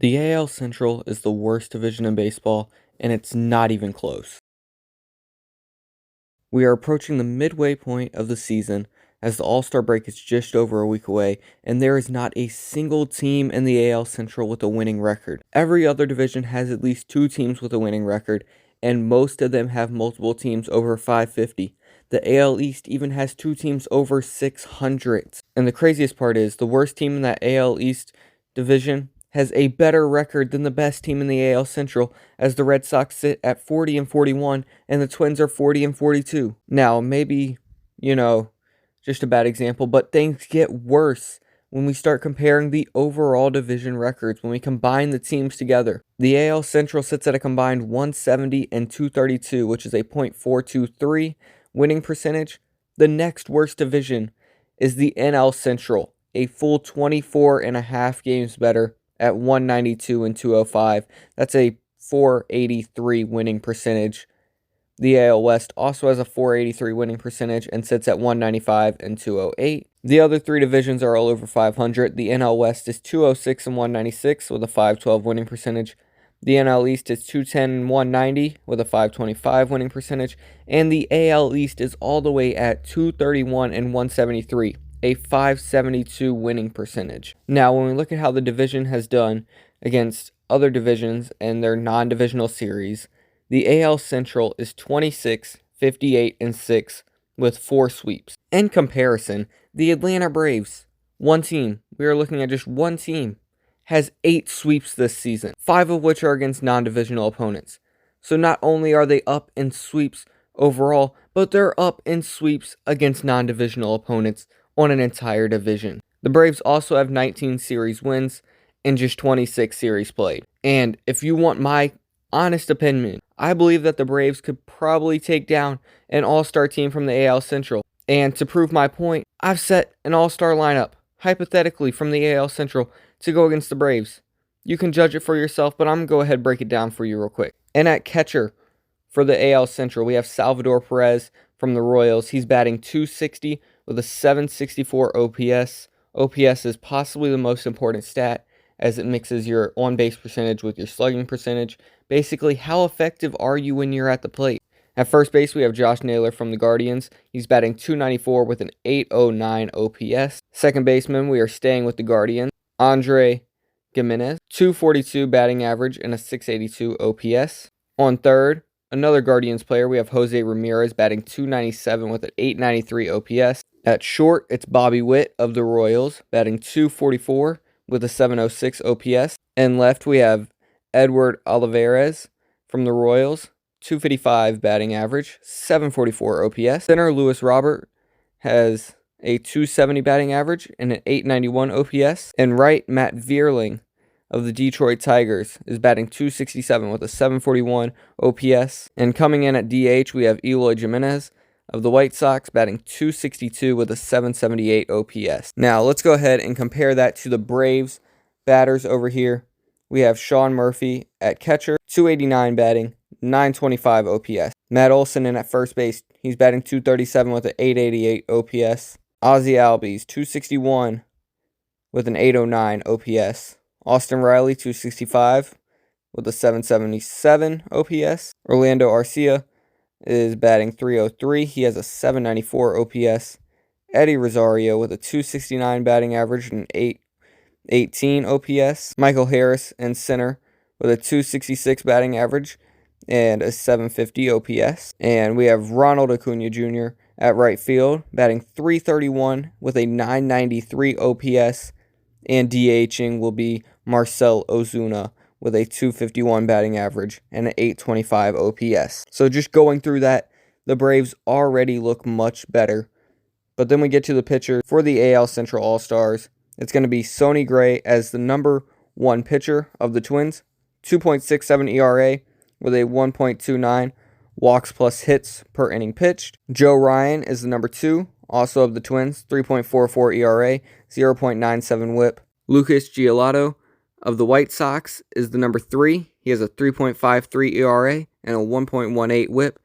The AL Central is the worst division in baseball, and it's not even close. We are approaching the midway point of the season as the All-Star break is just over a week away, and there is not a single team in the AL Central with a winning record. Every other division has at least two teams with a winning record, and most of them have multiple teams over 550. The AL East even has two teams over 600. And the craziest part is, the worst team in that AL East division has a better record than the best team in the AL Central, as the Red Sox sit at 40-41 and the Twins are 40-42. Now, maybe, just a bad example, but things get worse when we start comparing the overall division records, when we combine the teams together. The AL Central sits at a combined 170 and 232, which is a .423 winning percentage. The next worst division is the NL Central, a full 24.5 games better at 192 and 205. That's a .483 winning percentage. The AL West also has a .483 winning percentage and sits at 195 and 208. The other three divisions are all over 500. The NL West is 206 and 196 with a .512 winning percentage. The NL East is 210 and 190 with a .525 winning percentage. And the AL East is all the way at 231 and 173, a .572 winning percentage. Now, when we look at how the division has done against other divisions and their non-divisional series, the AL Central is 26, 58, and 6 with 4 sweeps. In comparison, the Atlanta Braves, one team, we are looking at just one team, has 8 sweeps this season, 5 of which are against non-divisional opponents. So not only are they up in sweeps overall, but they're up in sweeps against non-divisional opponents on an entire division. The Braves also have 19 series wins and just 26 series played. And if you want my honest opinion, I believe that the Braves could probably take down an all-star team from the AL Central. And to prove my point, I've set an all-star lineup, hypothetically, from the AL Central to go against the Braves. You can judge it for yourself, but I'm going to go ahead and break it down for you real quick. And at catcher for the AL Central, we have Salvador Perez from the Royals. He's batting .260 with a .764 OPS. OPS is possibly the most important stat, as it mixes your on-base percentage with your slugging percentage. Basically, how effective are you when you're at the plate? At first base, we have Josh Naylor from the Guardians. He's batting .294 with an .809 OPS. Second baseman, we are staying with the Guardians. Andre Gimenez, .242 batting average and a .682 OPS. On third, another Guardians player, we have Jose Ramirez batting .297 with an .893 OPS. At short, it's Bobby Witt of the Royals batting .244 with a .706 OPS. And left, we have Edward Olivares from the Royals, .255 batting average, .744 OPS. Center Luis Robert has a .270 batting average and an .891 OPS. And right, Matt Vierling of the Detroit Tigers is batting .267 with a .741 OPS. And coming in at DH, we have Eloy Jimenez of the White Sox batting .262 with a .778 OPS. Now, let's go ahead and compare that to the Braves batters over here. We have Sean Murphy at catcher, .289 batting, .925 OPS. Matt Olson in at first base, he's batting .237 with an .888 OPS. Ozzie Albies, .261 with an .809 OPS. Austin Riley, .265 with a .777 OPS. Orlando Arcia is batting .303. He has a .794 OPS. Eddie Rosario with a .269 batting average and an .818 OPS. Michael Harris in center with a .266 batting average and a .750 OPS. And we have Ronald Acuna Jr. at right field, batting .331 with a .993 OPS. And DHing will be Marcell Ozuna with a .251 batting average and an .825 OPS. So just going through that, the Braves already look much better. But then we get to the pitcher for the AL Central All-Stars. It's going to be Sonny Gray as the number 1 pitcher of the Twins. 2.67 ERA with a 1.29 walks plus hits per inning pitched. Joe Ryan is the number 2, also of the Twins. 3.44 ERA, 0.97 whip. Lucas Giolito of the White Sox is the number 3. He has a 3.53 ERA and a 1.18 whip.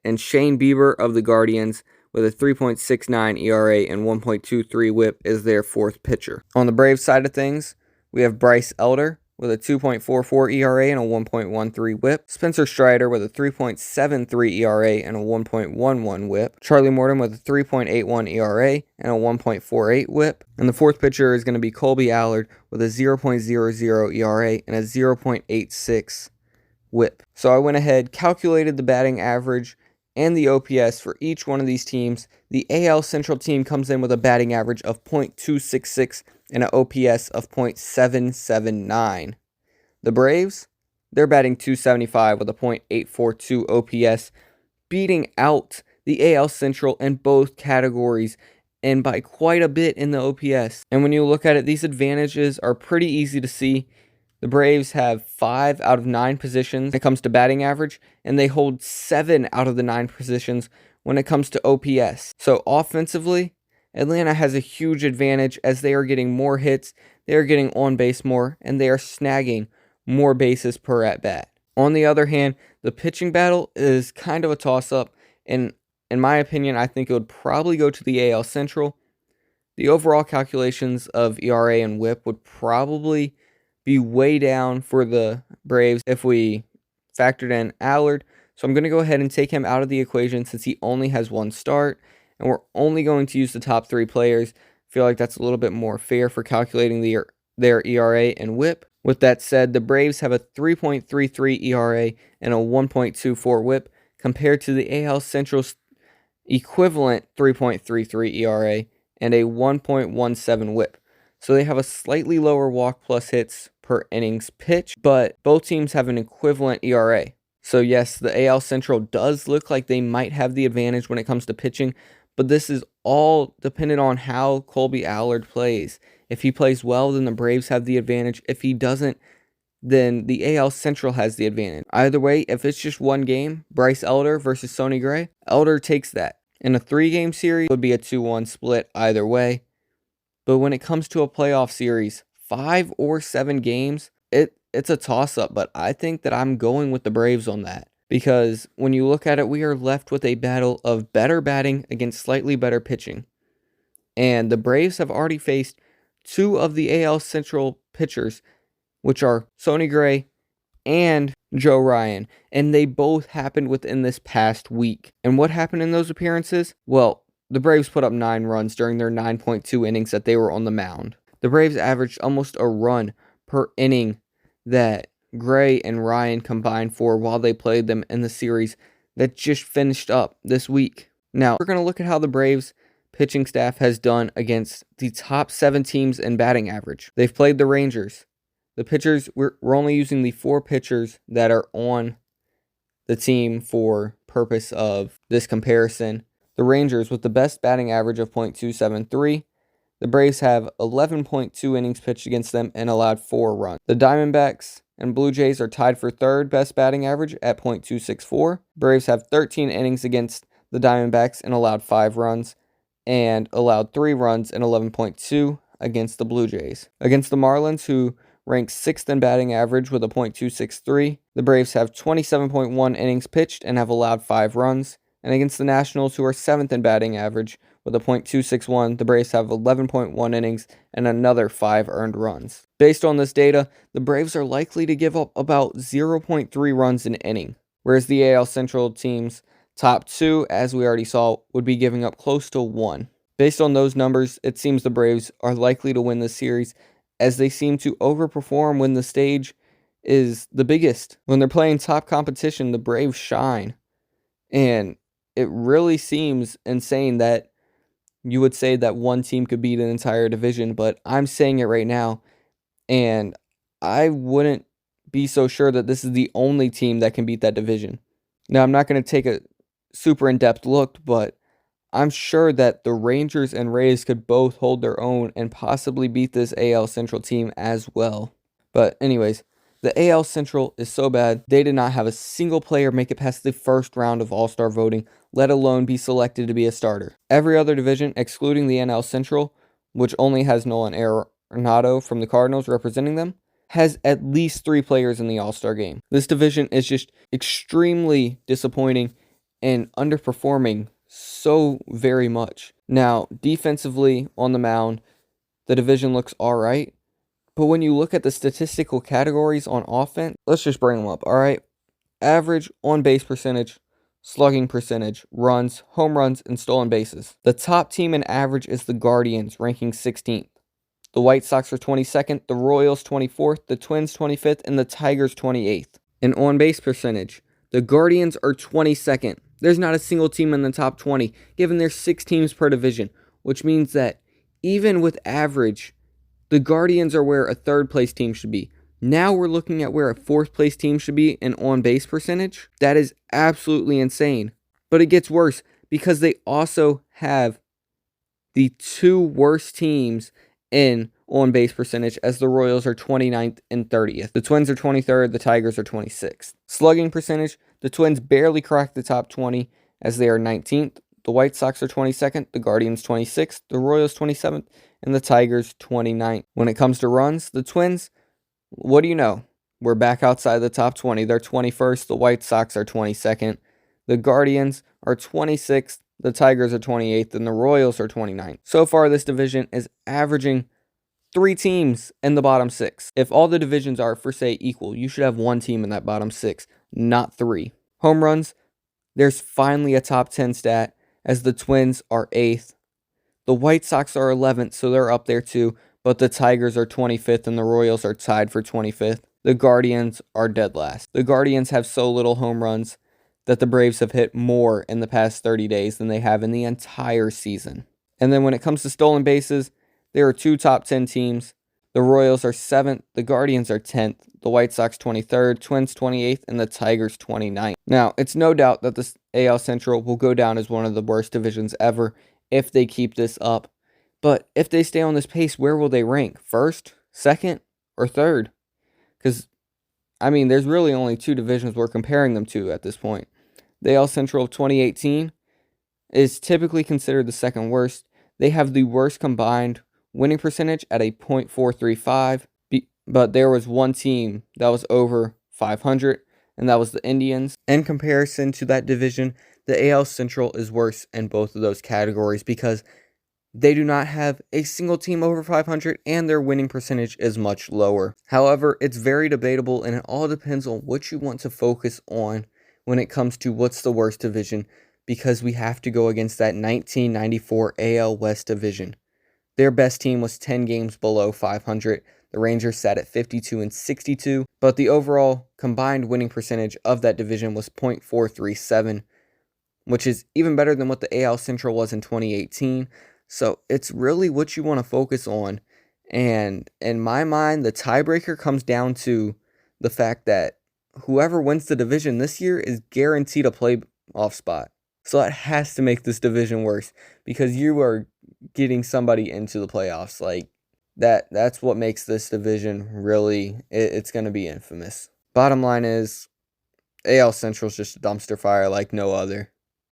And Shane Bieber of the Guardians with a 3.69 ERA and 1.23 whip is their 4th pitcher. On the Braves side of things, we have Bryce Elder with a 2.44 ERA and a 1.13 whip. Spencer Strider with a 3.73 ERA and a 1.11 whip. Charlie Morton with a 3.81 ERA and a 1.48 whip. And the fourth pitcher is going to be Colby Allard with a 0.00 ERA and a 0.86 whip. So I went ahead, calculated the batting average and the OPS for each one of these teams. The AL Central team comes in with a batting average of .266 and an OPS of .779. The Braves, they're batting .275 with a .842 OPS, beating out the AL Central in both categories and by quite a bit in the OPS. And when you look at it, these advantages are pretty easy to see. The Braves have 5 out of 9 positions when it comes to batting average, and they hold 7 out of the 9 positions when it comes to OPS. So offensively, Atlanta has a huge advantage as they are getting more hits, they are getting on base more, and they are snagging more bases per at bat. On the other hand, the pitching battle is kind of a toss-up, and in my opinion, I think it would probably go to the AL Central. The overall calculations of ERA and WHIP would probably be way down for the Braves if we factored in Allard. So I'm going to go ahead and take him out of the equation since he only has one start, and we're only going to use the top 3 players. I feel like that's a little bit more fair for calculating their ERA and WHIP. With that said, the Braves have a 3.33 ERA and a 1.24 WHIP compared to the AL Central's equivalent 3.33 ERA and a 1.17 WHIP. So they have a slightly lower walk plus hits per innings pitched, but both teams have an equivalent ERA. So yes, the AL Central does look like they might have the advantage when it comes to pitching, but this is all dependent on how Colby Allard plays. If he plays well, then the Braves have the advantage. If he doesn't, then the AL Central has the advantage. Either way, if it's just one game, Bryce Elder versus Sonny Gray, Elder takes that. In a 3-game series, it would be a 2-1 split either way. But when it comes to a playoff series, 5 or 7 games, it's a toss-up. But I think that I'm going with the Braves on that. Because when you look at it, we are left with a battle of better batting against slightly better pitching. And the Braves have already faced 2 of the AL Central pitchers, which are Sonny Gray and Joe Ryan. And they both happened within this past week. And what happened in those appearances? Well, the Braves put up 9 runs during their 9.2 innings that they were on the mound. The Braves averaged almost a run per inning that Gray and Ryan combined for while they played them in the series that just finished up this week. Now, we're going to look at how the Braves pitching staff has done against the top 7 teams in batting average. They've played the Rangers. The pitchers, we're only using the 4 pitchers that are on the team for purpose of this comparison. The Rangers with the best batting average of .273. The Braves have 11.2 innings pitched against them and allowed 4 runs. The Diamondbacks and Blue Jays are tied for 3rd best batting average at .264. Braves have 13 innings against the Diamondbacks and allowed 5 runs and allowed 3 runs and 11.2 against the Blue Jays. Against the Marlins, who ranks 6th in batting average with a .263, the Braves have 27.1 innings pitched and have allowed 5 runs. And against the Nationals, who are 7th in batting average with a .261, the Braves have 11.1 innings and another 5 earned runs. Based on this data, the Braves are likely to give up about 0.3 runs an inning, whereas the AL Central team's top 2, as we already saw, would be giving up close to 1. Based on those numbers, it seems the Braves are likely to win this series, as they seem to overperform when the stage is the biggest. When they're playing top competition, the Braves shine. And it really seems insane that you would say that one team could beat an entire division, but I'm saying it right now, and I wouldn't be so sure that this is the only team that can beat that division. Now, I'm not going to take a super in-depth look, but I'm sure that the Rangers and Rays could both hold their own and possibly beat this AL Central team as well. But anyways, the AL Central is so bad, they did not have a single player make it past the first round of All-Star voting, let alone be selected to be a starter. Every other division, excluding the NL Central, which only has Nolan Arenado from the Cardinals representing them, has at least 3 players in the All-Star game. This division is just extremely disappointing and underperforming so very much. Now, defensively on the mound, the division looks alright, But when you look at the statistical categories on offense, let's just bring them up, all right? Average on base percentage, slugging percentage, runs, home runs, and stolen bases. The top team in average is the Guardians, ranking 16th. The White Sox are 22nd, the Royals 24th, the Twins 25th, and the Tigers 28th. In on base percentage, the Guardians are 22nd. There's not a single team in the top 20, given there's 6 teams per division, which means that even with average, the Guardians are where a third place team should be. Now we're looking at where a fourth place team should be in on base percentage. That is absolutely insane. But it gets worse because they also have the 2 worst teams in on base percentage, as the Royals are 29th and 30th. The Twins are 23rd, the Tigers are 26th. Slugging percentage, the Twins barely cracked the top 20 as they are 19th. The White Sox are 22nd, the Guardians 26th, the Royals 27th, and the Tigers 29th. When it comes to runs, the Twins, what do you know? We're back outside the top 20. They're 21st, the White Sox are 22nd, the Guardians are 26th, the Tigers are 28th, and the Royals are 29th. So far, this division is averaging 3 teams in the bottom 6. If all the divisions are, for say, equal, you should have 1 team in that bottom 6, not 3. Home runs, there's finally a top 10 stat, as the Twins are 8th. The White Sox are 11th, so they're up there too, but the Tigers are 25th and the Royals are tied for 25th. The Guardians are dead last. The Guardians have so little home runs that the Braves have hit more in the past 30 days than they have in the entire season. And then when it comes to stolen bases, there are 2 top 10 teams. The Royals are 7th, the Guardians are 10th, the White Sox 23rd, Twins 28th, and the Tigers 29th. Now, it's no doubt that the AL Central will go down as one of the worst divisions ever if they keep this up. But if they stay on this pace, where will they rank? First, second, or third? Because, there's really only 2 divisions we're comparing them to at this point. The AL Central of 2018 is typically considered the second worst. They have the worst combined winning percentage at a .435, but there was 1 team that was over 500, and that was the Indians. In comparison to that division, the AL Central is worse in both of those categories because they do not have a single team over 500, and their winning percentage is much lower. However, it's very debatable, and it all depends on what you want to focus on when it comes to what's the worst division, because we have to go against that 1994 AL West division. Their best team was 10 games below 500. The Rangers sat at 52 and 62, but the overall combined winning percentage of that division was .437, which is even better than what the AL Central was in 2018. So it's really what you want to focus on. And in my mind, the tiebreaker comes down to the fact that whoever wins the division this year is guaranteed a playoff spot. So that has to make this division worse, because you are getting somebody into the playoffs. Like that's what makes this division really, it's going to be infamous. Bottom line is, AL Central is just a dumpster fire like no other.